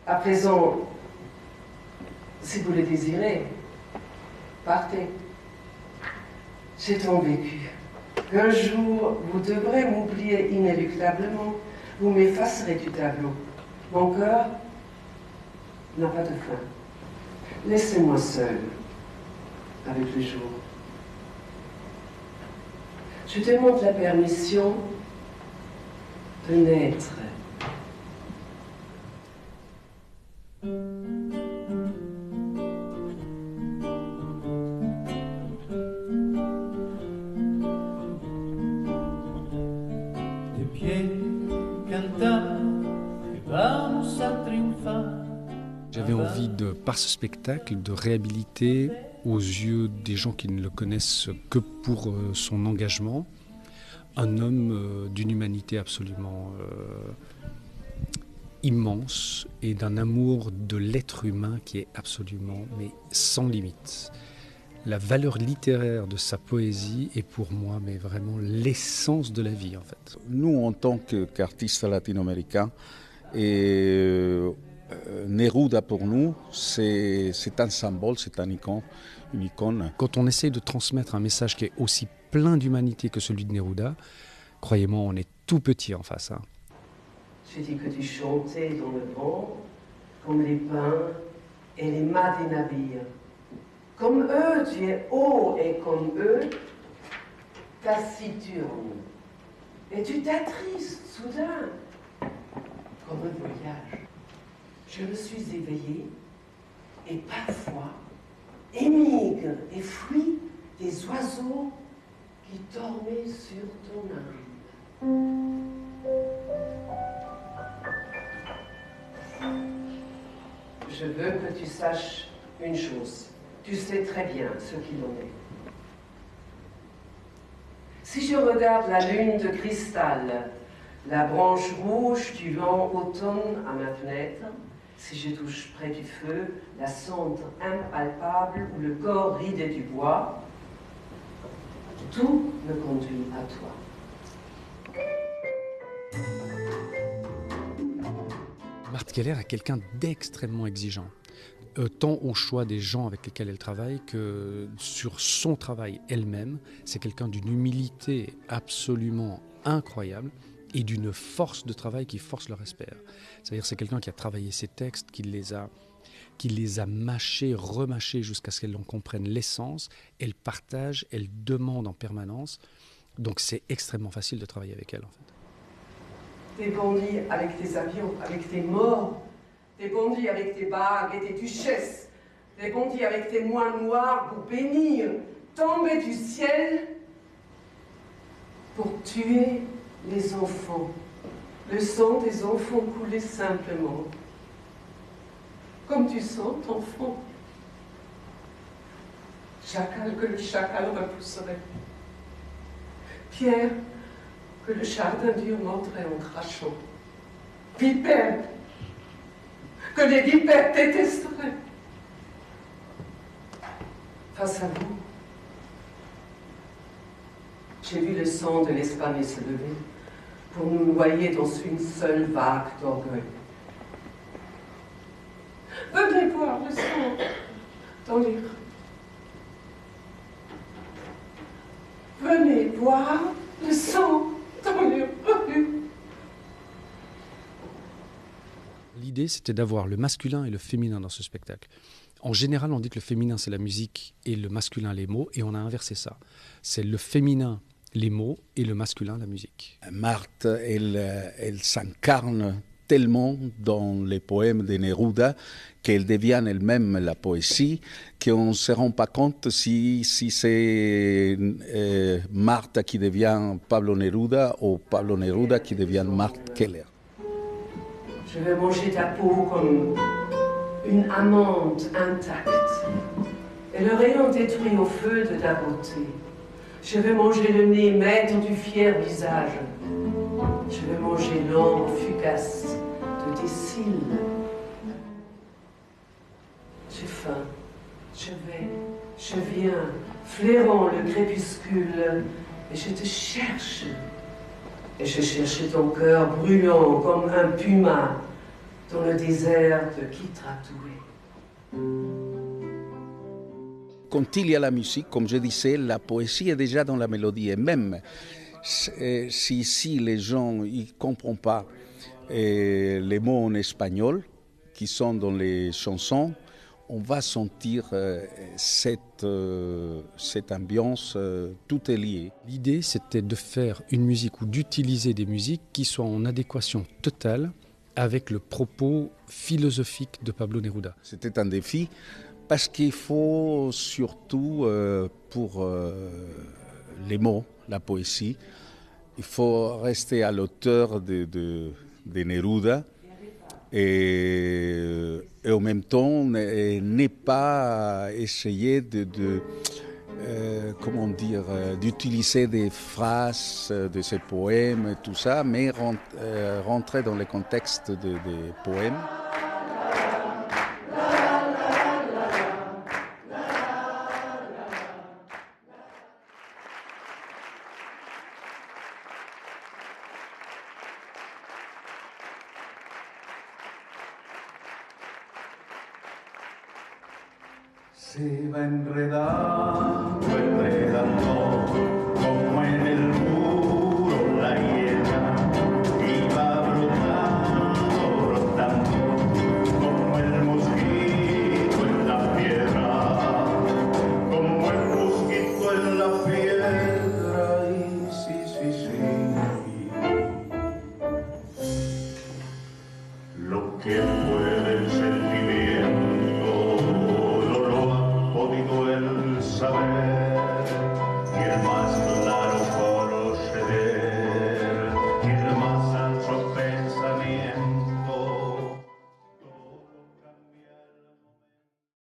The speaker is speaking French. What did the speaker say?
À présent, si vous le désirez, partez. J'ai tant vécu qu'un jour, vous devrez m'oublier inéluctablement. Vous m'effacerez du tableau. Mon cœur n'a pas de fin. Laissez-moi seul avec le jour. Je demande la permission de naître. J'avais envie par ce spectacle, de réhabiliter aux yeux des gens qui ne le connaissent que pour son engagement, un homme d'une humanité absolument immense et d'un amour de l'être humain qui est absolument, mais sans limite. La valeur littéraire de sa poésie est pour moi mais vraiment l'essence de la vie en fait. Nous, en tant qu'artistes latino-américains, Neruda pour nous, c'est un symbole, c'est une icône. Quand on essaye de transmettre un message qui est aussi plein d'humanité que celui de Neruda, croyez-moi, on est tout petit en face. Hein. J'ai dit que tu chantais dans le vent, comme les pins et les mâts des navires. Comme eux, tu es haut, et comme eux, taciturne. Et tu t'attristes soudain, comme un voyage. Je me suis éveillée, et parfois émigre et fuit des oiseaux qui dormaient sur ton âme. Je veux que tu saches une chose. Tu sais très bien ce qu'il en est. Si je regarde la lune de cristal, la branche rouge du lent automne à ma fenêtre, si je touche près du feu la cendre impalpable ou le corps ridé du bois, tout me conduit à toi. Marthe Keller est quelqu'un d'extrêmement exigeant, tant au choix des gens avec lesquels elle travaille que sur son travail elle-même. C'est quelqu'un d'une humilité absolument incroyable et d'une force de travail qui force le respect. C'est-à-dire c'est quelqu'un qui a travaillé ses textes, qui les a mâchés, remâchés jusqu'à ce qu'elle en comprenne l'essence. Elle partage, elle demande en permanence. Donc c'est extrêmement facile de travailler avec elle en fait. T'es bandit avec tes avions, avec tes morts. T'es bandit avec tes bagues et tes duchesses. T'es bandit avec tes moines noirs pour bénir, tomber du ciel pour tuer les enfants. Le sang des enfants coulait simplement. Comme tu sens, enfant. Chacal que le chacal repousserait. Pierre que le chardin dur mordrait en crachant. Vipère que les vipères détesteraient. Face à vous, j'ai vu le sang de l'Espagne se lever pour nous noyer dans une seule vague d'orgueil. Venez voir le sang dans les rues. Venez voir le sang dans les rues. L'idée, c'était d'avoir le masculin et le féminin dans ce spectacle. En général, on dit que le féminin, c'est la musique et le masculin, les mots, et on a inversé ça. C'est le féminin, les mots, et le masculin, la musique. Marthe, elle s'incarne tellement dans les poèmes de Neruda qu'elle devient elle-même la poésie, qu'on ne se rend pas compte si c'est Marthe qui devient Pablo Neruda ou Pablo Neruda qui devient Marthe Keller. Je vais manger ta peau comme une amande intacte et le rayon détruit au feu de ta beauté. Je vais manger le nez maître du fier visage. Je vais manger l'ombre fugace de tes cils. J'ai faim, je viens, flairant le crépuscule, et je te cherche. Et je cherche ton cœur brûlant comme un puma dans le désert te quittera tout. Quand il y a la musique, comme je disais, la poésie est déjà dans la mélodie. Et même si ici les gens ne comprennent pas les mots en espagnol qui sont dans les chansons, on va sentir cette ambiance, tout est lié. L'idée, c'était de faire une musique ou d'utiliser des musiques qui soient en adéquation totale avec le propos philosophique de Pablo Neruda. C'était un défi parce qu'il faut surtout, pour les mots, la poésie, il faut rester à l'auteur de Neruda et en même temps ne pas essayer comment dire, d'utiliser des phrases de ces poèmes et tout ça, mais rentrer dans le contexte des poèmes. Se va enredando, enredando, como en el muro la hiena, y va brotando, brotando, como el mosquito en la piedra, como el mosquito en la piedra, y sí, sí, sí. Lo que puede sentir